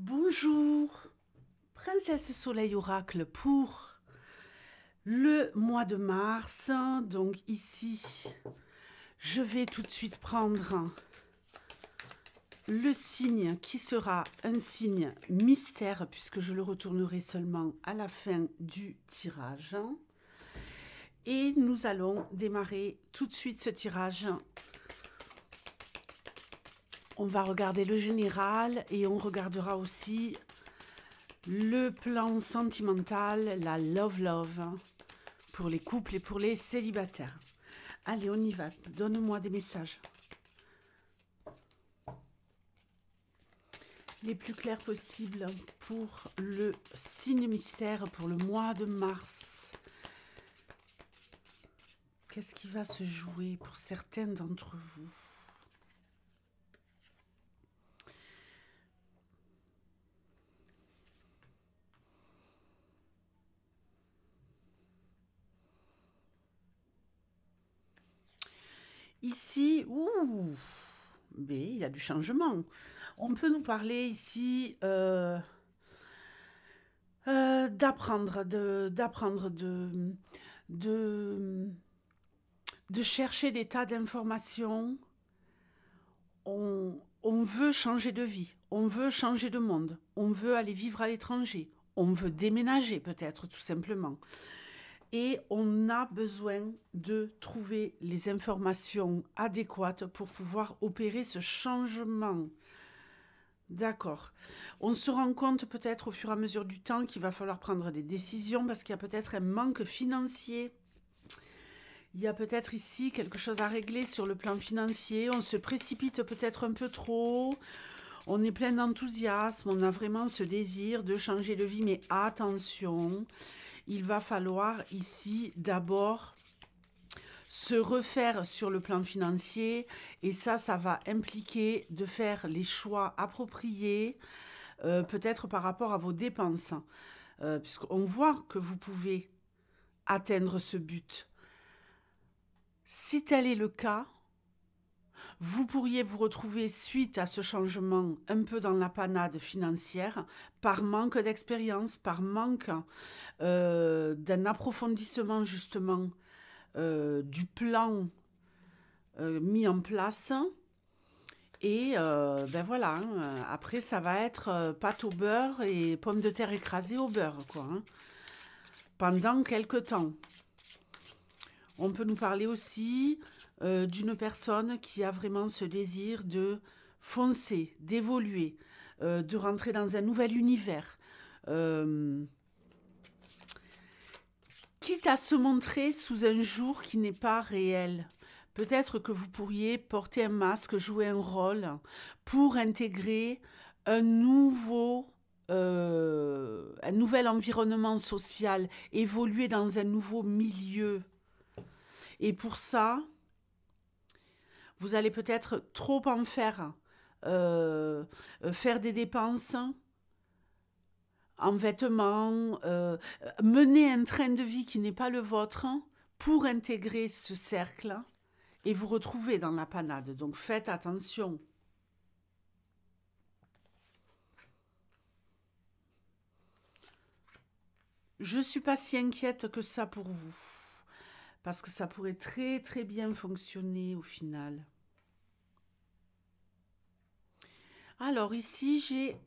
Bonjour, Princesse Soleil Oracle pour le mois de mars. Donc ici, je vais tout de suite prendre le signe qui sera un signe mystère puisque je le retournerai seulement à la fin du tirage. Et nous allons démarrer tout de suite ce tirage. On va regarder le général et on regardera aussi le plan sentimental, la love, pour les couples et pour les célibataires. Allez, on y va. Donne-moi des messages les plus clairs possibles pour le signe mystère pour le mois de mars. Qu'est-ce qui va se jouer pour certains d'entre vous ? Ici, mais il y a du changement. On peut nous parler ici d'apprendre, de chercher des tas d'informations. On veut changer de vie, on veut changer de monde, on veut aller vivre à l'étranger, on veut déménager peut-être tout simplement. Et on a besoin de trouver les informations adéquates pour pouvoir opérer ce changement. D'accord. On se rend compte peut-être au fur et à mesure du temps qu'il va falloir prendre des décisions parce qu'il y a peut-être un manque financier. Il y a peut-être ici quelque chose à régler sur le plan financier. On se précipite peut-être un peu trop. On est plein d'enthousiasme. On a vraiment ce désir de changer de vie. Mais attention, il va falloir ici d'abord se refaire sur le plan financier. Et ça va impliquer de faire les choix appropriés, peut-être par rapport à vos dépenses. Puisqu'on voit que vous pouvez atteindre ce but. Si tel est le cas, vous pourriez vous retrouver suite à ce changement un peu dans la panade financière par manque d'expérience, par manque d'un approfondissement justement du plan mis en place. Et ben voilà, après ça va être pâte au beurre et pommes de terre écrasées au beurre, quoi, hein, pendant quelques temps. On peut nous parler aussi d'une personne qui a vraiment ce désir de foncer, d'évoluer, de rentrer dans un nouvel univers. Quitte à se montrer sous un jour qui n'est pas réel. Peut-être que vous pourriez porter un masque, jouer un rôle pour intégrer un nouvel environnement social, évoluer dans un nouveau milieu. Et pour ça, vous allez peut-être trop en faire, faire des dépenses en vêtements, mener un train de vie qui n'est pas le vôtre pour intégrer ce cercle et vous retrouver dans la panade. Donc faites attention. Je ne suis pas si inquiète que ça pour vous, parce que ça pourrait très très bien fonctionner au final. Alors ici, j'ai...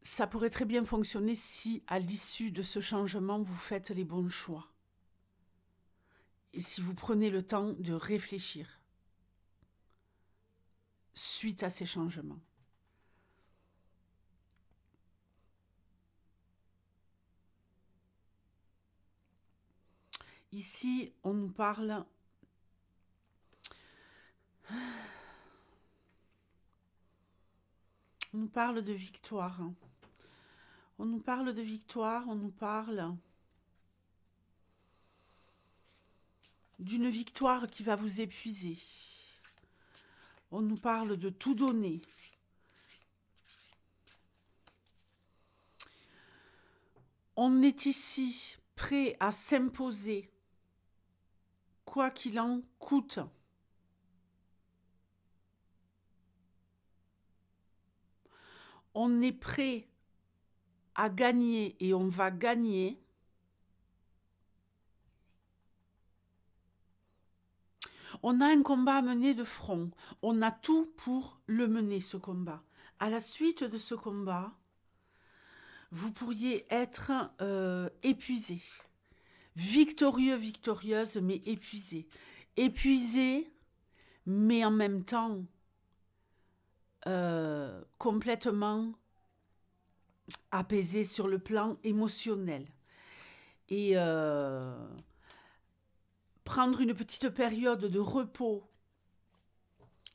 Ça pourrait très bien fonctionner si, à l'issue de ce changement, vous faites les bons choix. Et si vous prenez le temps de réfléchir suite à ces changements. Ici, on nous parle de victoire. On nous parle de victoire, on nous parle d'une victoire qui va vous épuiser. On nous parle de tout donner. On est ici prêt à s'imposer, quoi qu'il en coûte. on est prêt à gagner et on va gagner. On a un combat à mener de front. On a tout pour le mener, ce combat. À la suite de ce combat, vous pourriez être épuisé. Victorieux, victorieuse, mais épuisé. Épuisé, mais en même temps complètement apaisé sur le plan émotionnel. Et prendre une petite période de repos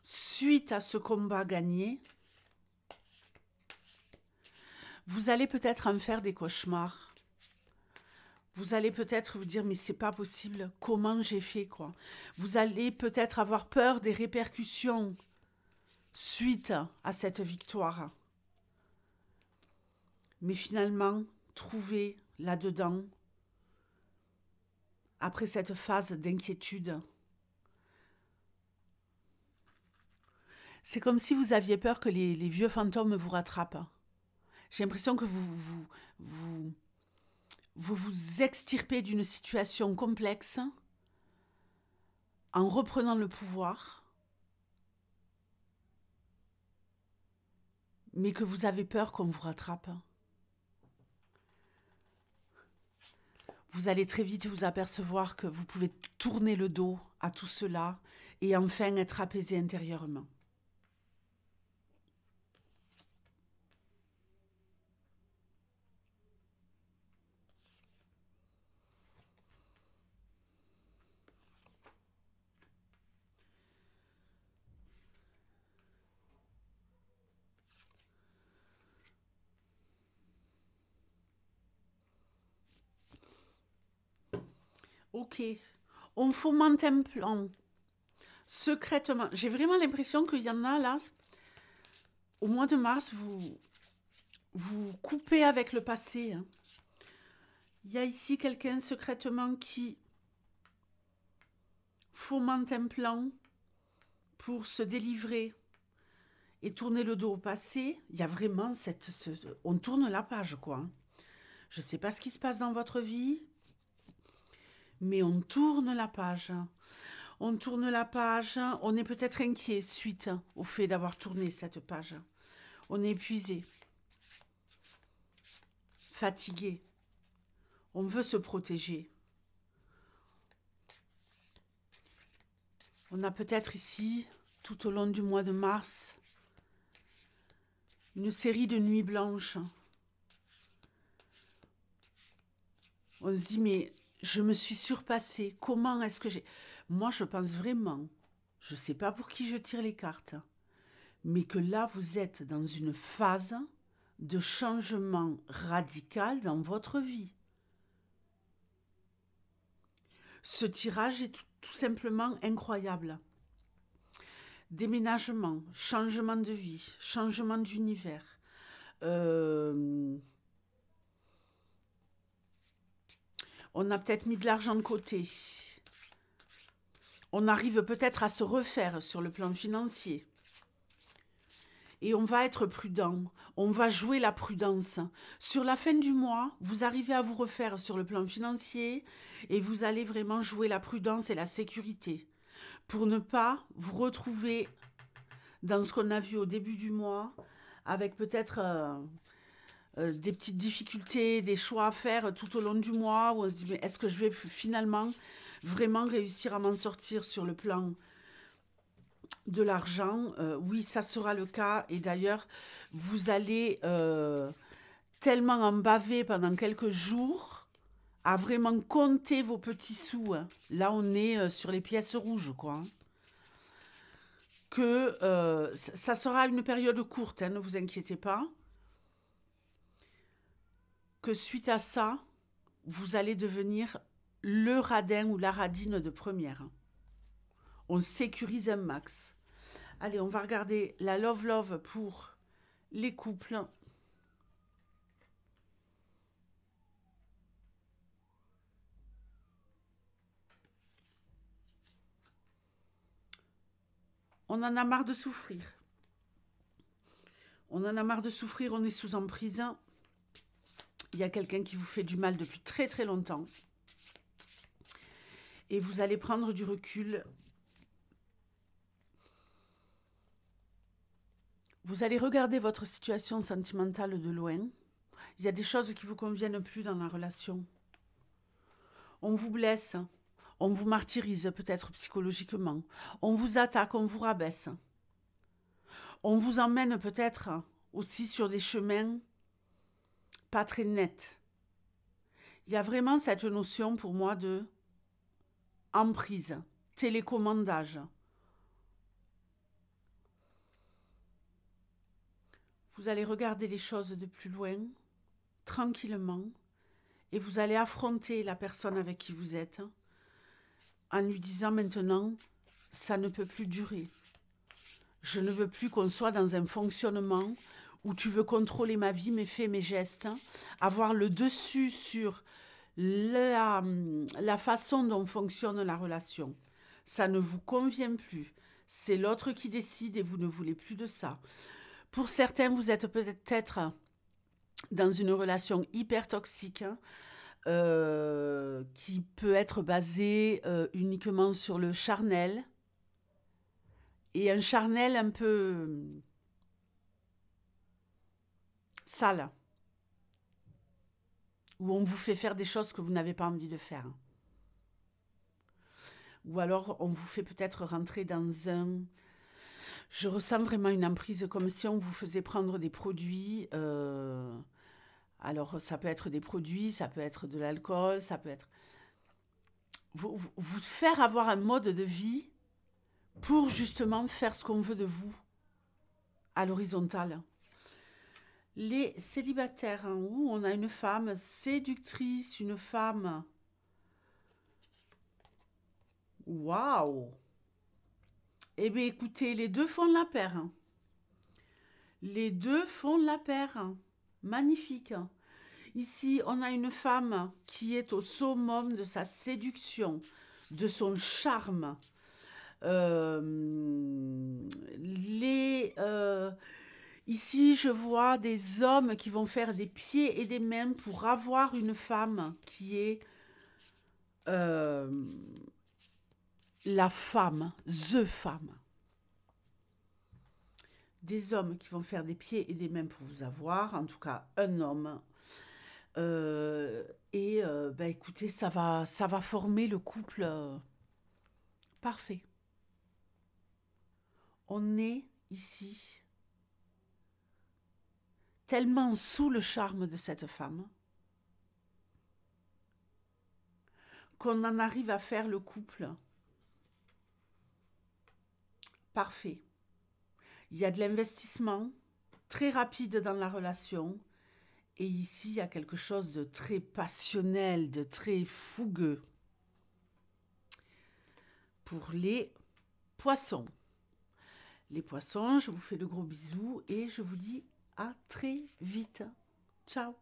suite à ce combat gagné, vous allez peut-être en faire des cauchemars. Vous allez peut-être vous dire, mais c'est pas possible, comment j'ai fait, quoi. Vous allez peut-être avoir peur des répercussions suite à cette victoire. Mais finalement, trouvez là-dedans, après cette phase d'inquiétude, c'est comme si vous aviez peur que les vieux fantômes vous rattrapent. J'ai l'impression que vous extirpez d'une situation complexe en reprenant le pouvoir, mais que vous avez peur qu'on vous rattrape. Vous allez très vite vous apercevoir que vous pouvez tourner le dos à tout cela et enfin être apaisé intérieurement. Ok, on fomente un plan secrètement. J'ai vraiment l'impression qu'il y en a là, au mois de mars, vous coupez avec le passé. Hein. Il y a ici quelqu'un secrètement qui fomente un plan pour se délivrer et tourner le dos au passé. Il y a vraiment on tourne la page, quoi. Je ne sais pas ce qui se passe dans votre vie, mais on tourne la page. On tourne la page, on est peut-être inquiet suite au fait d'avoir tourné cette page. On est épuisé, fatigué. On veut se protéger. On a peut-être ici, tout au long du mois de mars, une série de nuits blanches. On se dit, mais je me suis surpassée. Comment est-ce que j'ai... Moi, je pense vraiment, je ne sais pas pour qui je tire les cartes, mais que là, vous êtes dans une phase de changement radical dans votre vie. Ce tirage est tout simplement incroyable. Déménagement, changement de vie, changement d'univers. On a peut-être mis de l'argent de côté. On arrive peut-être à se refaire sur le plan financier. Et on va être prudent. On va jouer la prudence. Sur la fin du mois, vous arrivez à vous refaire sur le plan financier et vous allez vraiment jouer la prudence et la sécurité pour ne pas vous retrouver dans ce qu'on a vu au début du mois avec peut-être des petites difficultés, des choix à faire tout au long du mois où on se dit mais est-ce que je vais finalement vraiment réussir à m'en sortir sur le plan de l'argent? Oui, ça sera le cas. Et d'ailleurs, vous allez tellement en baver pendant quelques jours à vraiment compter vos petits sous. Hein. Là, on est sur les pièces rouges, quoi. Hein. Que ça sera une période courte, hein, ne vous inquiétez pas. Que suite à ça, vous allez devenir le radin ou la radine de première. On sécurise un max. Allez, on va regarder la love pour les couples. On en a marre de souffrir. On en a marre de souffrir, on est sous emprise. Il y a quelqu'un qui vous fait du mal depuis très très longtemps. Et vous allez prendre du recul. Vous allez regarder votre situation sentimentale de loin. Il y a des choses qui ne vous conviennent plus dans la relation. On vous blesse, on vous martyrise peut-être psychologiquement. On vous attaque, on vous rabaisse. On vous emmène peut-être aussi sur des chemins pas très nets. Il y a vraiment cette notion pour moi de emprise, télécommandage. Vous allez regarder les choses de plus loin, tranquillement, et vous allez affronter la personne avec qui vous êtes en lui disant maintenant, ça ne peut plus durer. Je ne veux plus qu'on soit dans un fonctionnement où tu veux contrôler ma vie, mes faits, mes gestes, avoir le dessus sur la façon dont fonctionne la relation. Ça ne vous convient plus. C'est l'autre qui décide et vous ne voulez plus de ça. Pour certains, vous êtes peut-être dans une relation hyper toxique qui peut être basée uniquement sur le charnel. Et un charnel un peu sale, où on vous fait faire des choses que vous n'avez pas envie de faire. Ou alors on vous fait peut-être rentrer dans un... Je ressens vraiment une emprise comme si on vous faisait prendre des produits. Alors ça peut être des produits, ça peut être de l'alcool, ça peut être... Vous faire avoir un mode de vie pour justement faire ce qu'on veut de vous à l'horizontale. Les célibataires, hein, où on a une femme séductrice, une femme... Waouh! Eh bien, écoutez, les deux font la paire. Hein. Les deux font la paire. Hein. Magnifique. Ici, on a une femme qui est au summum de sa séduction, de son charme. Ici, je vois des hommes qui vont faire des pieds et des mains pour avoir une femme qui est la femme, the femme. Des hommes qui vont faire des pieds et des mains pour vous avoir, en tout cas un homme. Écoutez, ça va former le couple parfait. On est ici tellement sous le charme de cette femme qu'on en arrive à faire le couple parfait. Il y a de l'investissement très rapide dans la relation et ici il y a quelque chose de très passionnel, de très fougueux. Pour les poissons. Les poissons, je vous fais de gros bisous et je vous dis à très vite. Ciao.